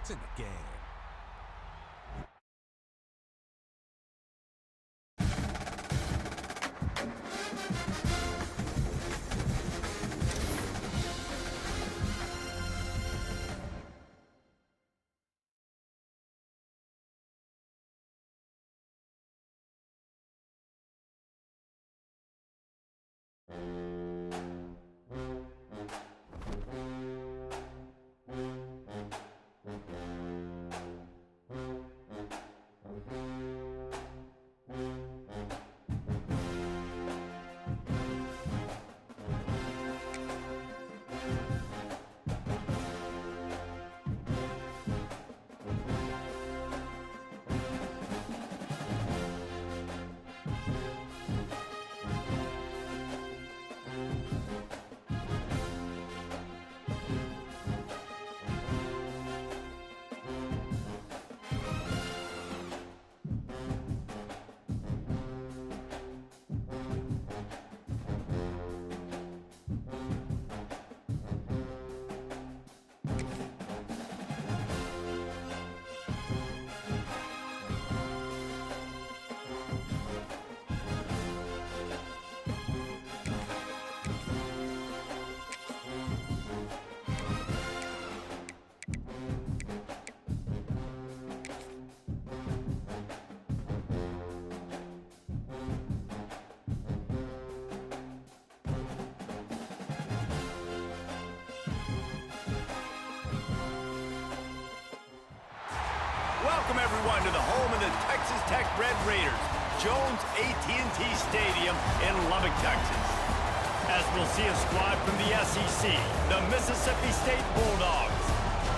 It's in the game. Welcome, everyone, to the home of the Texas Tech Red Raiders, Jones AT&T Stadium in Lubbock, Texas. As we'll see a squad from the SEC, the Mississippi State Bulldogs,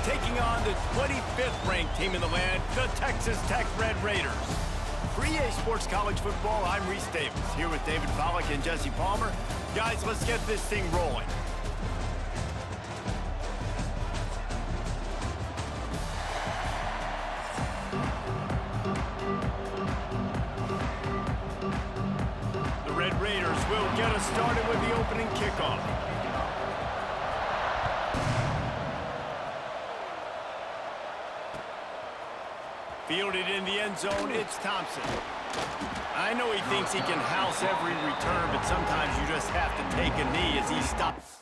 taking on the 25th ranked team in the land, the Texas Tech Red Raiders. For EA Sports College Football, I'm Reese Davis, here with David Pollack and Jesse Palmer. Guys, let's get this thing rolling. Get us started with the opening kickoff. Fielded in the end zone, it's Thompson. I know he thinks he can house every return, but sometimes you just have to take a knee as he stops.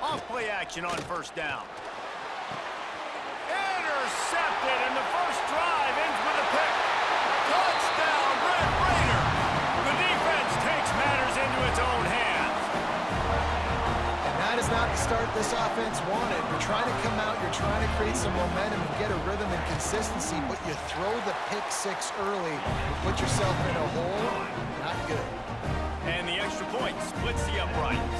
Off-play action on first down. Intercepted, and the first drive ends with a pick. Touchdown, Red Raiders! The defense takes matters into its own hands. And that is not the start this offense wanted. You're trying to come out, you're trying to create some momentum and get a rhythm and consistency, but you throw the pick six early, you put yourself in a hole, not good. And the extra point splits the uprights.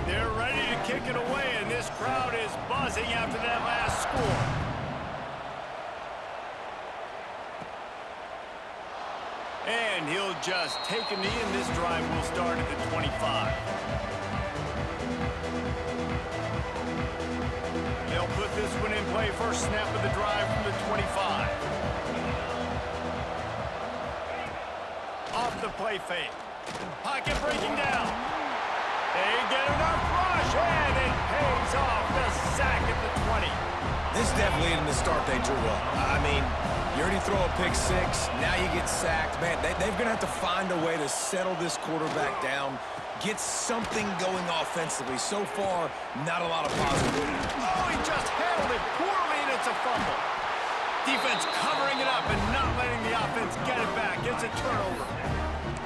They're ready to kick it away, and this crowd is buzzing after that last score. And he'll just take a knee, and this drive will start at the 25. They'll put this one in play. First snap of the drive from the 25. Off the play fake. Pocket breaking down. They get enough rush, and it pays off the sack at the 20. This definitely isn't the start they drew up. I mean, You already throw a pick six. Now you get sacked. Man, they're going to have to find a way to settle this quarterback down, get something going offensively. So far, not a lot of positivity. Oh, he just handled it poorly, and it's a fumble. Defense covering it up and not letting the offense get it back. It's a turnover.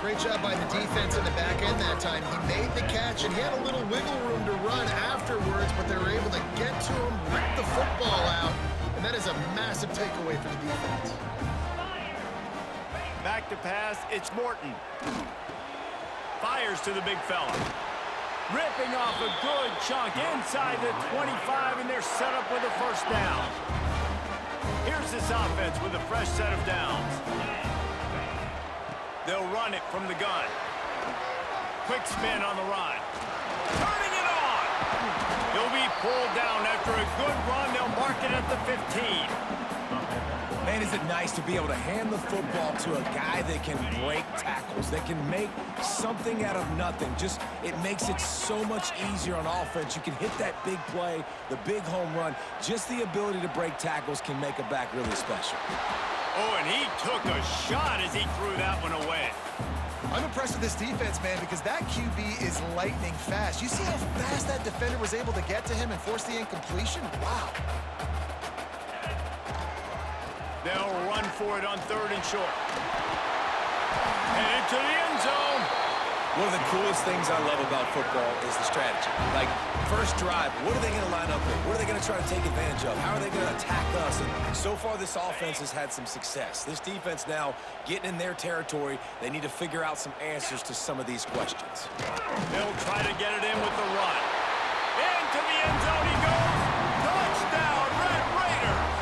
Great job by the defense in the back end that time. He made the catch, and he had a little wiggle room to run afterwards, but they were able to get to him, rip the football out, and that is a massive takeaway for the defense. Back to pass, it's Morton. Fires to the big fella. Ripping off a good chunk inside the 25, and they're set up with a first down. Here's this offense with a fresh set of downs. They'll run it from the gun. Quick spin on the run. Turning it on! He'll be pulled down after a good run. They'll mark it at the 15. Man, is it nice to be able to hand the football to a guy that can break tackles, that can make something out of nothing. Just, it makes it so much easier on offense. You can hit that big play, the big home run. Just the ability to break tackles can make a back really special. Oh, and he took a shot as he threw that one away. I'm impressed with this defense, man, because that QB is lightning fast. You see how fast that defender was able to get to him and force the incompletion? Wow. They'll run for it on 3rd and short. Headed to the end zone. One of the coolest things I love about football is the strategy. Like, first drive, what are they going to line up with? What are they going to try to take advantage of? How are they going to attack us? And so far, this offense has had some success. This defense now getting in their territory. They need to figure out some answers to some of these questions. They'll try to get it in with the run. Into the end zone he goes. Touchdown, Red Raiders.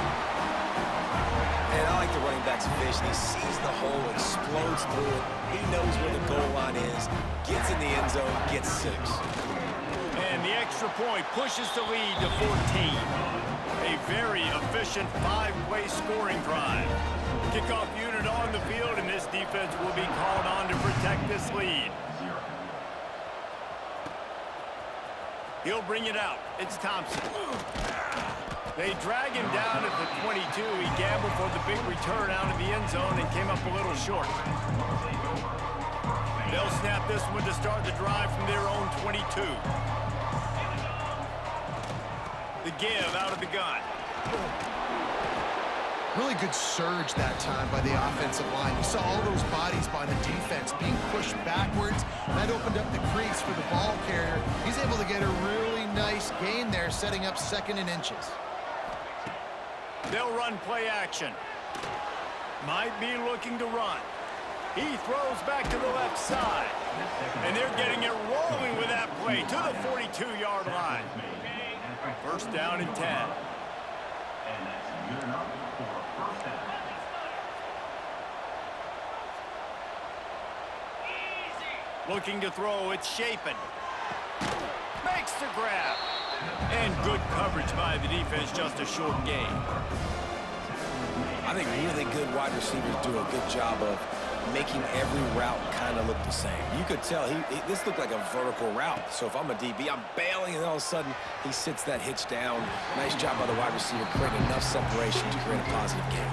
And I like the running back's vision. He sees the hole, explodes through it. He knows where the goal line is, gets in the end zone, gets 6. And the extra point pushes the lead to 14. A very efficient 5-play scoring drive. Kickoff unit on the field, and this defense will be called on to protect this lead. He'll bring it out. It's Thompson. They drag him down at the 22. He gambled for the big return out of the end zone and came up a little short. They'll snap this one to start the drive from their own 22. The give out of the gun. Really good surge that time by the offensive line. You saw all those bodies by the defense being pushed backwards. That opened up the crease for the ball carrier. He's able to get a really nice gain there, setting up 2nd and inches. They'll run play action. Might be looking to run. He throws back to the left side. And they're getting it rolling with that play to the 42-yard line. First down and 10. Looking to throw, it's Shapen. Makes the grab. And good coverage by the defense, just a short gain. I think really good wide receivers do a good job of making every route kind of look the same. You could tell this looked like a vertical route. So if I'm a DB, I'm bailing, and all of a sudden he sits that hitch down. Nice job by the wide receiver, creating enough separation to create a positive gain.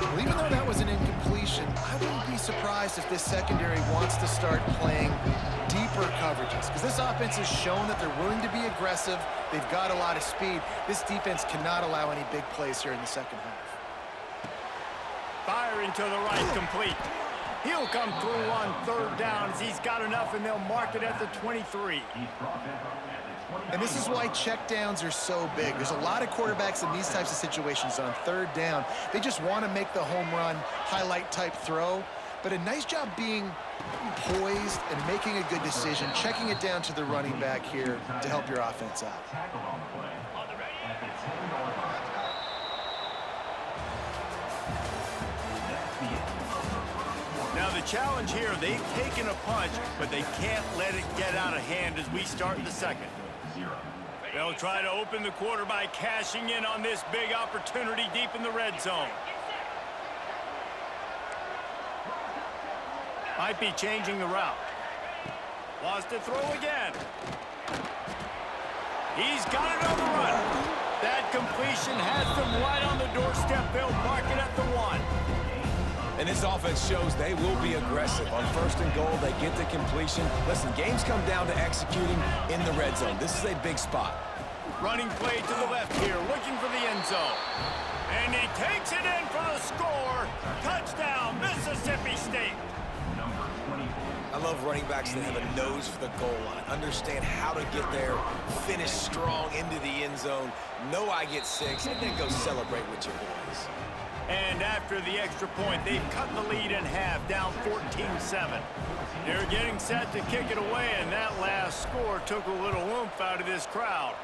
Well, even though that was an incompletion, I wouldn't be surprised if this secondary wants to start playing deeper coverages, because this offense has shown that they're willing to be aggressive. They've got a lot of speed. This defense cannot allow any big plays here in the second half. Firing to the right, complete. He'll come through on 3rd down as he's got enough, and they'll mark it at the 23. And this is why checkdowns are so big. There's a lot of quarterbacks in these types of situations on 3rd down. They just want to make the home run, highlight type throw. But a nice job being poised and making a good decision, checking it down to the running back here to help your offense out. Now the challenge here, they've taken a punch, but they can't let it get out of hand as we start the second. They'll try to open the quarter by cashing in on this big opportunity deep in the red zone. Might be changing the route. Wants to throw again. He's got it on the run. That completion has them right on the doorstep. They'll mark it at the 1. And this offense shows they will be aggressive. On 1st and goal, they get the completion. Listen, games come down to executing in the red zone. This is a big spot. Running play to the left here, looking for the end zone. And he takes it in for the score. Touchdown, Mississippi State. I love running backs that have a nose for the goal line. Understand how to get there, finish strong into the end zone, know I get 6, and then go celebrate with your boys. And after the extra point, they've cut the lead in half, down 14-7. They're getting set to kick it away, and that last score took a little oomph out of this crowd.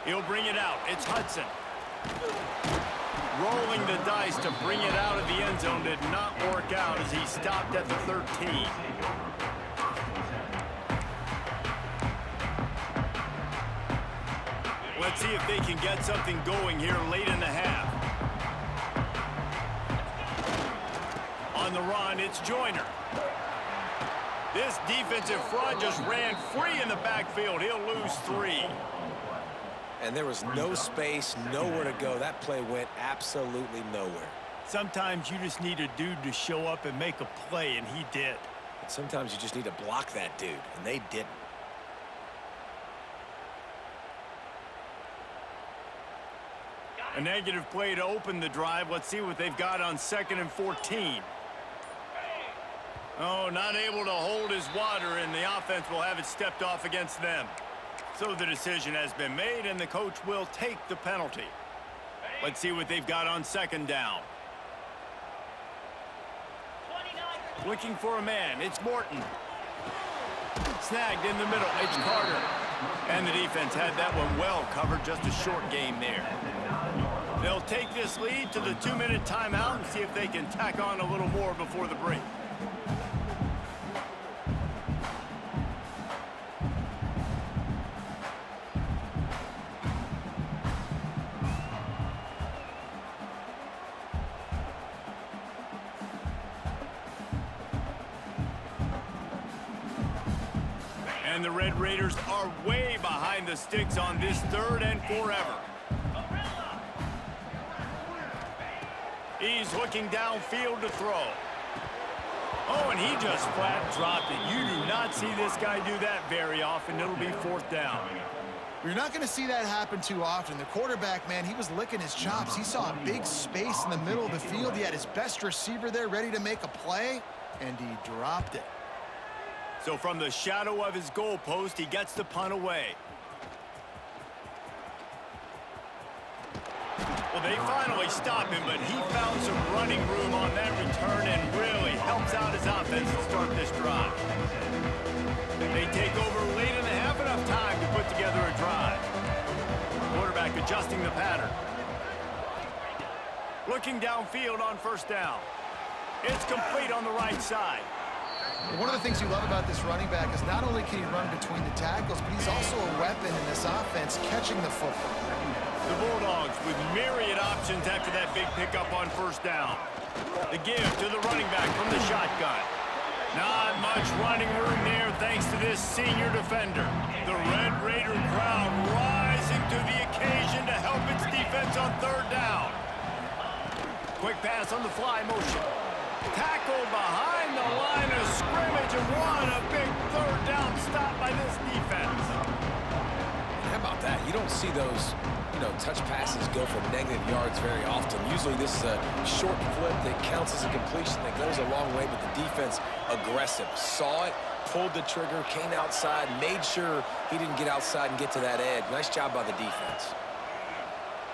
He'll bring it out. It's Hudson. Rolling the dice to bring it out of the end zone did not work out as he stopped at the 13. Let's see if they can get something going here late in the half. On the run, it's Joyner. This defensive front just ran free in the backfield. He'll lose 3. And there was no space, nowhere to go. That play went absolutely nowhere. Sometimes you just need a dude to show up and make a play, and he did. And sometimes you just need to block that dude, and they didn't. A negative play to open the drive. Let's see what they've got on 2nd and 14. Oh, not able to hold his water, and the offense will have it stepped off against them. So the decision has been made, and the coach will take the penalty. Let's see what they've got on 2nd down. Looking for a man. It's Morton. Snagged in the middle. It's Carter. And the defense had that one well covered. Just a short game there. They'll take this lead to the 2-minute timeout and see if they can tack on a little more before the break. And the Red Raiders are way behind the sticks on this 3rd and forever. He's looking downfield to throw. Oh, and he just flat dropped it. You do not see this guy do that very often. It'll be 4th down. You're not going to see that happen too often. The quarterback, man, he was licking his chops. He saw a big space in the middle of the field. He had his best receiver there ready to make a play, and he dropped it. So from the shadow of his goalpost, he gets the punt away. Well, they finally stop him, but he found some running room on that return and really helps out his offense to start this drive. They take over late in the half, enough time to put together a drive. Quarterback adjusting the pattern. Looking downfield on 1st down. It's complete on the right side. One of the things you love about this running back is not only can he run between the tackles, but he's also a weapon in this offense catching the football. The Bulldogs with myriad options after that big pickup on 1st down. The give to the running back from the shotgun. Not much running room there thanks to this senior defender. The Red Raider crowd rising to the occasion to help its defense on 3rd down. Quick pass on the fly motion. Tackled behind the line of scrimmage, and what a big 3rd down stop by this defense. How about that? You don't see those, touch passes go for negative yards very often. Usually this is a short flip that counts as a completion that goes a long way, but the defense aggressive. Saw it, pulled the trigger, came outside, made sure he didn't get outside and get to that edge. Nice job by the defense.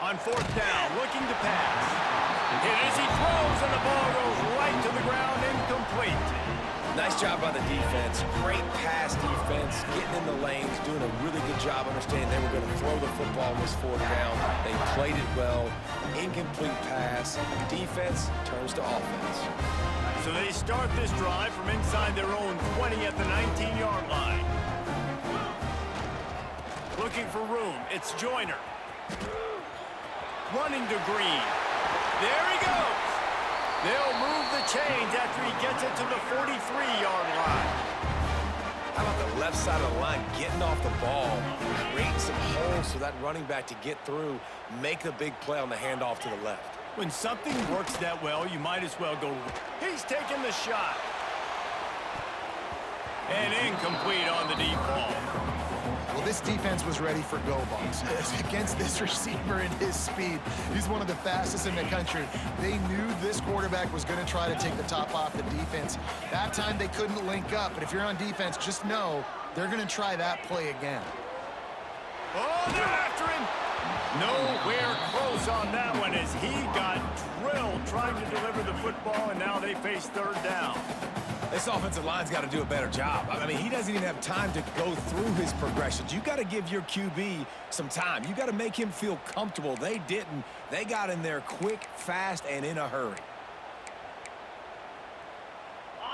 On 4th down, looking to pass. Hit as he throws, and the ball goes right to the ground, incomplete. Nice job by the defense. Great pass defense, getting in the lanes, doing a really good job understanding they were going to throw the football on this 4th down. They played it well. Incomplete pass. Defense turns to offense. So they start this drive from inside their own 20 at the 19-yard line. Looking for room. It's Joyner. Running to Green. There he goes. They'll move the chains after he gets it to the 43-yard line. How about the left side of the line getting off the ball, creating some holes for that running back to get through, make a big play on the handoff to the left. When something works that well, you might as well go. He's taking the shot. And incomplete on the deep ball. Well, this defense was ready for go balls. Against this receiver and his speed, he's one of the fastest in the country. They knew this quarterback was going to try to take the top off the defense. That time they couldn't link up, but if you're on defense, just know they're going to try that play again. Oh, they're after him. Nowhere close on that one as he got drilled trying to deliver the football, and now they face third down. This offensive line's got to do a better job. I mean, he doesn't even have time to go through his progressions. You got to give your QB some time. You got to make him feel comfortable. They didn't. They got in there quick, fast, and in a hurry.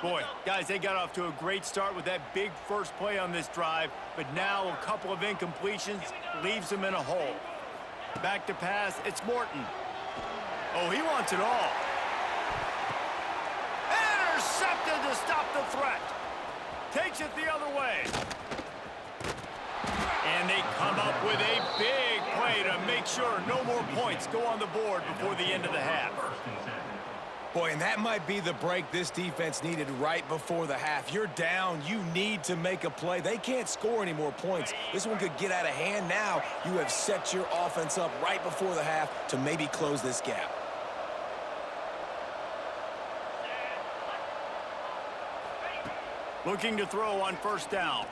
Boy, guys, they got off to a great start with that big first play on this drive, but now a couple of incompletions leaves them in a hole. Back to pass, it's Morton. Oh, he wants it all. Intercepted to stop the threat. Takes it the other way. And they come up with a big play to make sure no more points go on the board before the end of the half. Boy, and that might be the break this defense needed right before the half. You're down. You need to make a play. They can't score any more points. This one could get out of hand now. You have set your offense up right before the half to maybe close this gap. Looking to throw on first down.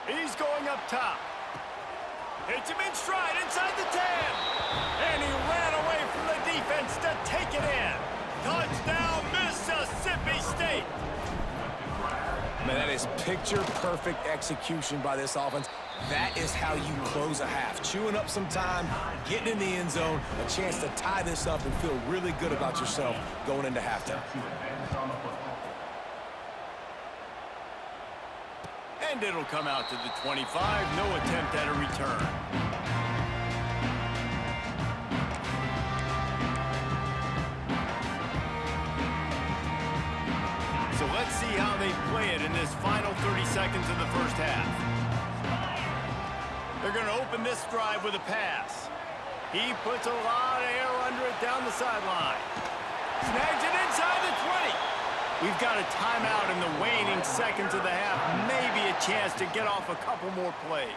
He's going up top. Hits him in stride inside the 10. And he ran away from the defense to take it in. Touchdown, Mississippi State. Man, that is picture-perfect execution by this offense. That is how you close a half. Chewing up some time, getting in the end zone, a chance to tie this up and feel really good about yourself going into halftime. And it'll come out to the 25. No attempt at a return. So let's see how they play it in this final 30 seconds of the first half. They're going to open this drive with a pass. He puts a lot of air under it down the sideline. Snags it inside the 20. We've got a timeout in the waning seconds of the half. Maybe a chance to get off a couple more plays.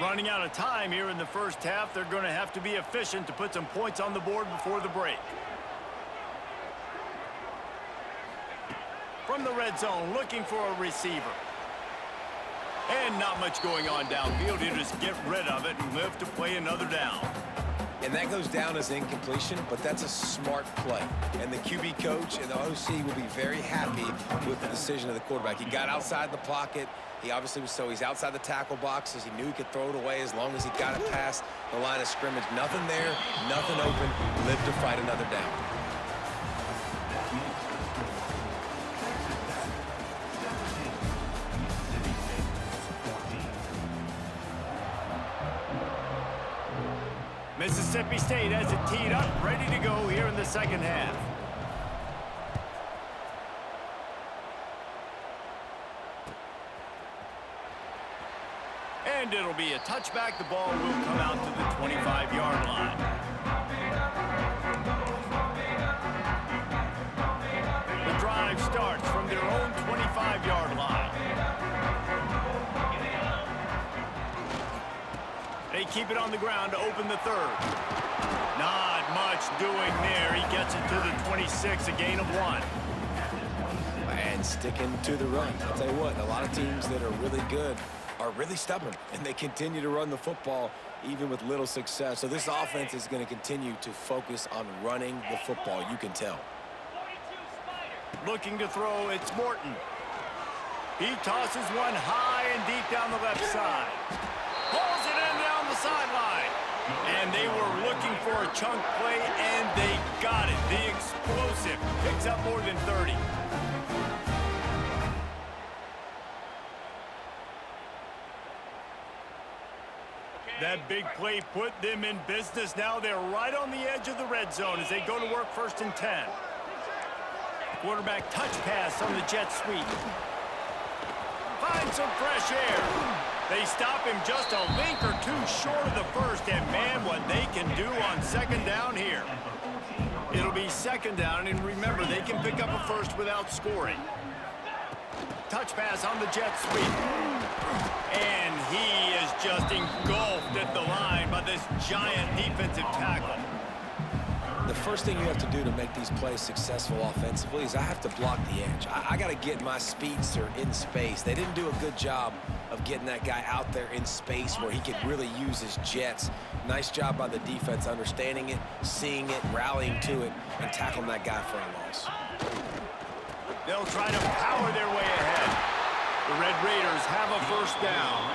Running out of time here in the first half. They're going to have to be efficient to put some points on the board before the break. From the red zone, looking for a receiver. And not much going on downfield. He'll just get rid of it and live to play another down. And that goes down as incompletion, but that's a smart play. And the QB coach and the OC will be very happy with the decision of the quarterback. He got outside the pocket. He obviously was he's outside the tackle boxes. He knew he could throw it away as long as he got it past the line of scrimmage. Nothing there, nothing open. Live to fight another down. Mississippi State has it teed up, ready to go here in the second half. And it'll be a touchback. The ball will come out to the 25-yard line. The drive starts from their own 25-yard line. They keep it on the ground to open the third. Not much doing there. He gets it to the 26, a gain of 1. And sticking to the run. I'll tell you what, a lot of teams that are really good are really stubborn, and they continue to run the football even with little success. So this offense is going to continue to focus on running the football, you can tell. Looking to throw, it's Morton. He tosses one high and deep down the left side. Pulls it in down the sideline. And they were looking for a chunk play, and they got it. The explosive picks up more than 30. That big play put them in business. Now they're right on the edge of the red zone as they go to work 1st and 10. Quarterback touch pass on the jet sweep. Find some fresh air. They stop him just a link or two short of the first, and man, what they can do on second down here. It'll be second down, and remember, they can pick up a first without scoring. Touch pass on the jet sweep. And he is just engulfed at the line by this giant defensive tackle. The first thing you have to do to make these plays successful offensively is I have to block the edge. I got to get my speedster in space. They didn't do a good job of getting that guy out there in space where he could really use his jets. Nice job by the defense understanding it, seeing it, rallying to it, and tackling that guy for a loss. They'll try to power their way ahead. The Red Raiders have a first down.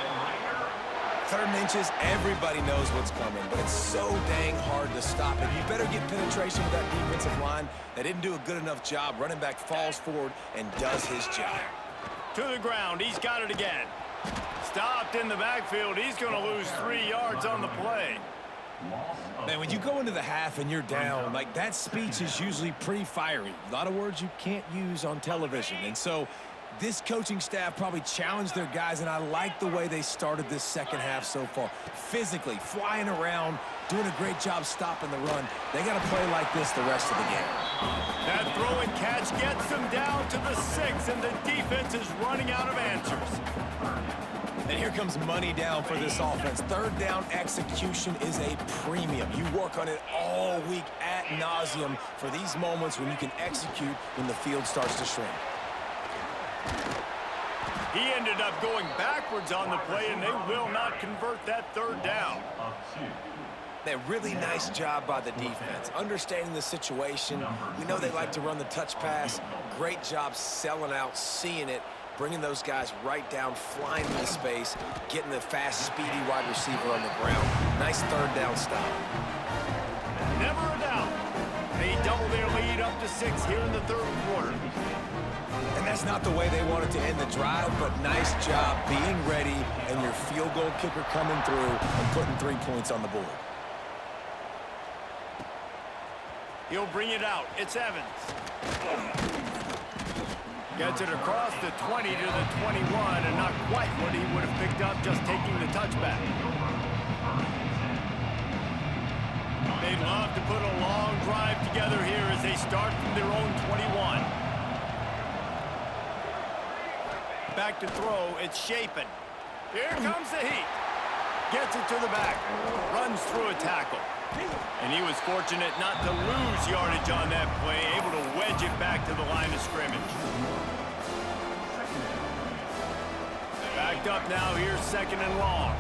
3rd and inches, everybody knows what's coming, but it's so dang hard to stop it. You better get penetration with that defensive line. They didn't do a good enough job. Running back falls forward and does his job. To the ground, he's got it again. Stopped in the backfield. He's going to lose 3 yards on the play. Man, when you go into the half and you're down, like, that speech is usually pretty fiery. A lot of words you can't use on television. And so this coaching staff probably challenged their guys, and I like the way they started this second half so far. Physically, flying around, doing a great job stopping the run. They got to play like this the rest of the game. That throw and catch gets them down to the 6, and the defense is running out of answers. And here comes money down for this offense. 3rd down execution is a premium. You work on it all week ad nauseum for these moments when you can execute when the field starts to shrink. He ended up going backwards on the play, and they will not convert that 3rd down. A really nice job by the defense, understanding the situation. We know they like to run the touch pass. Great job selling out, seeing it, bringing those guys right down, flying into space, getting the fast, speedy wide receiver on the ground. Nice 3rd down stop. Never a doubt. They double their lead up to 6 here in the 3rd quarter. And that's not the way they wanted to end the drive, but nice job being ready and your field goal kicker coming through and putting 3 points on the board. He'll bring it out. It's Evans. Gets it across the 20 to the 21, and not quite what he would have picked up just taking the touchback. They'd love to put a long drive together here as they start from their own 21. Back to throw, it's Shapen. Here comes the heat. Gets it to the back. Runs through a tackle. And he was fortunate not to lose yardage on that play, able to wedge it back to the line of scrimmage. Backed up now, here's 2nd and long.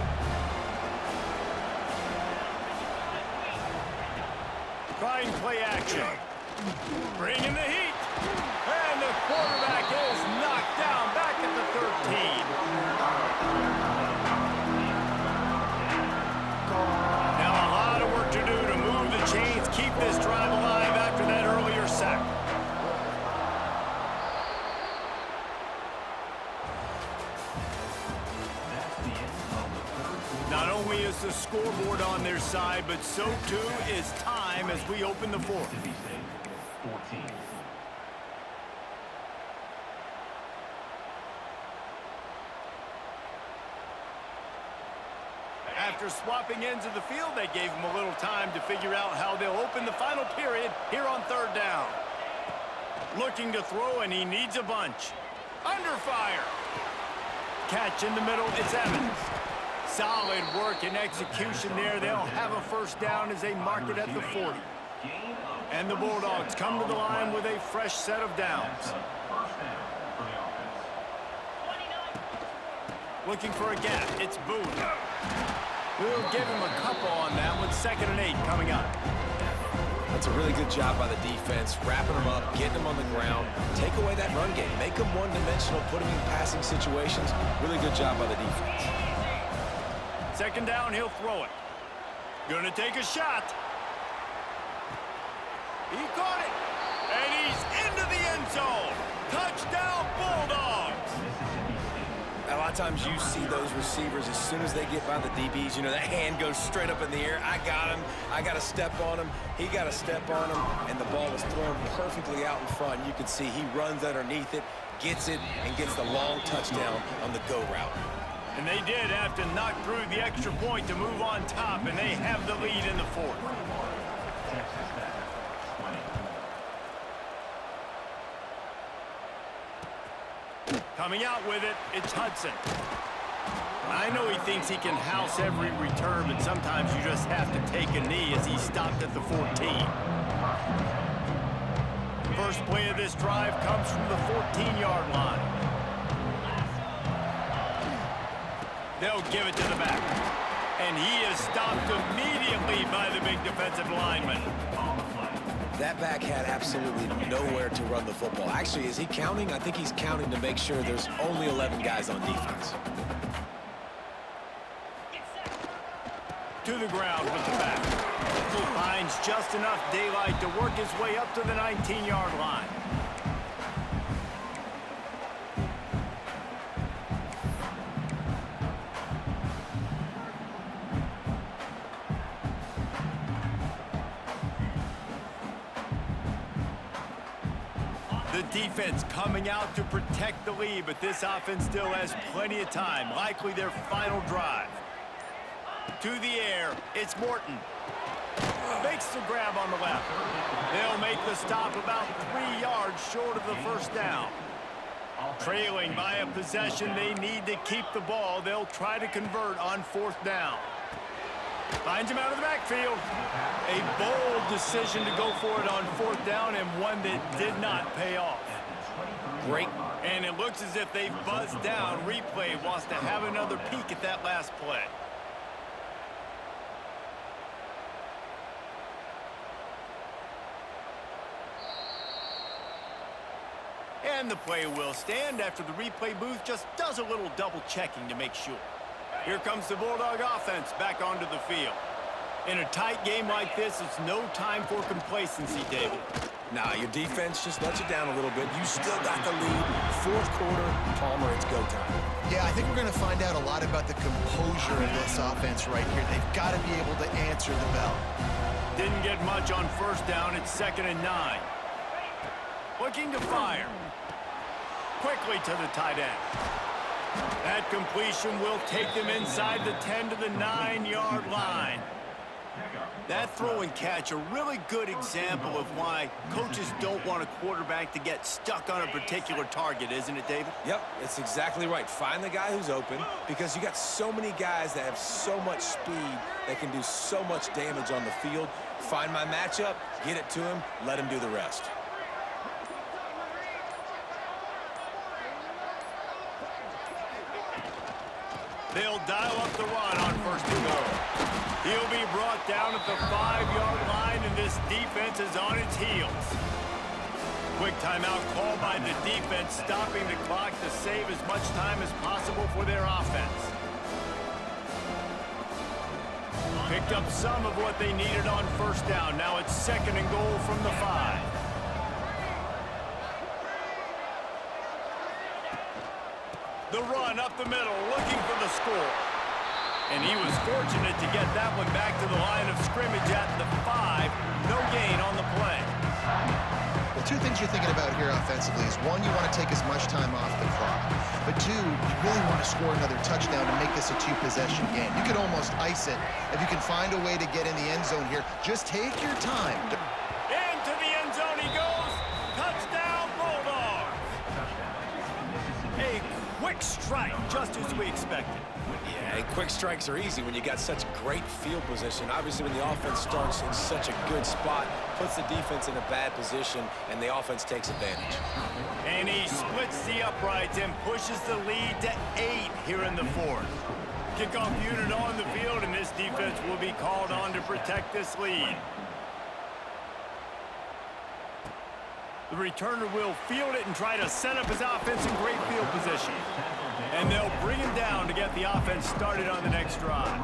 Trying play action. Bringing the heat. And the quarterback is knocked down back at the 13. Now a lot of work to do to move the chains, keep this drive alive after that earlier sack. Not only is the scoreboard on their side, but so too is time as we open the 4th. After swapping ends of the field, they gave him a little time to figure out how they'll open the final period here on 3rd down. Looking to throw, and he needs a bunch. Under fire. Catch in the middle, it's Evans. Solid work and execution there. They'll have a first down as they mark it at the 40. And the Bulldogs come to the line with a fresh set of downs. Looking for a gap, it's Boone. We'll give him a couple on that one. 2nd and 8 coming up. That's a really good job by the defense, wrapping them up, getting them on the ground, take away that run game, make them one-dimensional, put them in passing situations. Really good job by the defense. 2nd down, he'll throw it. Gonna take a shot. He caught it. And he's into the end zone. Touchdown, Bulldogs. Now, I of times you see those receivers, as soon as they get by the DBs, you know, that hand goes straight up in the air. I got him. I got to step on him. He got to step on him. And the ball was thrown perfectly out in front. And you can see he runs underneath it, gets it, and gets the long touchdown on the go route. And they did have to knock through the extra point to move on top, and they have the lead in the fourth. Coming out with it, it's Hudson. I know he thinks he can house every return, but sometimes you just have to take a knee as he stopped at the 14. First play of this drive comes from the 14-yard line. They'll give it to the back. And he is stopped immediately by the big defensive lineman. That back had absolutely nowhere to run the football. Actually, is he counting? I think he's counting to make sure there's only 11 guys on defense. To the ground with the back. He finds just enough daylight to work his way up to the 19-yard line. The defense coming out to protect the lead, but this offense still has plenty of time, likely their final drive. To the air, it's Morton. Makes the grab on the left. They'll make the stop about 3 yards short of the first down. Trailing by a possession, they need to keep the ball. They'll try to convert on fourth down. Finds him out of the backfield. A bold decision to go for it on fourth down, and one that did not pay off. Great. And it looks as if they've buzzed down. Replay wants to have another peek at that last play. And the play will stand after the replay booth just does a little double checking to make sure. Here comes the Bulldog offense back onto the field. In a tight game like this, it's no time for complacency, David. Nah, your defense just lets you down a little bit. You still got the lead. Fourth quarter, Palmer, it's go time. Yeah, I think we're going to find out a lot about the composure of this offense right here. They've got to be able to answer the bell. Didn't get much on first down. It's 2nd and 9. Looking to fire. Quickly to the tight end. That completion will take them inside the 10 to the 9-yard line. That throw and catch, a really good example of why coaches don't want a quarterback to get stuck on a particular target, isn't it, David? Yep, it's exactly right. Find the guy who's open, because you got so many guys that have so much speed that can do so much damage on the field. Find my matchup, get it to him, let him do the rest. They'll dial up the run on 1st and goal. He'll be brought down at the 5-yard line, and this defense is on its heels. Quick timeout called by the defense, stopping the clock to save as much time as possible for their offense. Picked up some of what they needed on first down. Now it's 2nd and goal from the 5. The run up the middle, looking for the score. And he was fortunate to get that one back to the line of scrimmage at the 5. No gain on the play. Well, two things you're thinking about here offensively is, one, you want to take as much time off the clock. But two, you really want to score another touchdown to make this a 2-possession game. You could almost ice it if you can find a way to get in the end zone here. Just take your time. Into the end zone he goes. Touchdown, Bulldogs. A quick strike, just as we expected. Yeah, quick strikes are easy when you got such great field position. Obviously, when the offense starts in such a good spot, puts the defense in a bad position, and the offense takes advantage. And he splits the uprights and pushes the lead to 8 here in the 4th. Kickoff unit on the field, and this defense will be called on to protect this lead. The returner will field it and try to set up his offense in great field position. And they'll bring him down to get the offense started on the next drive.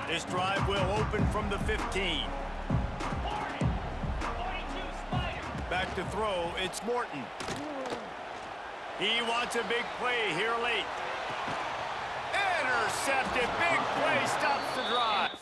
This drive will open from the 15. Back to throw, it's Morton. He wants a big play here late. Intercepted, big play, stops the drive.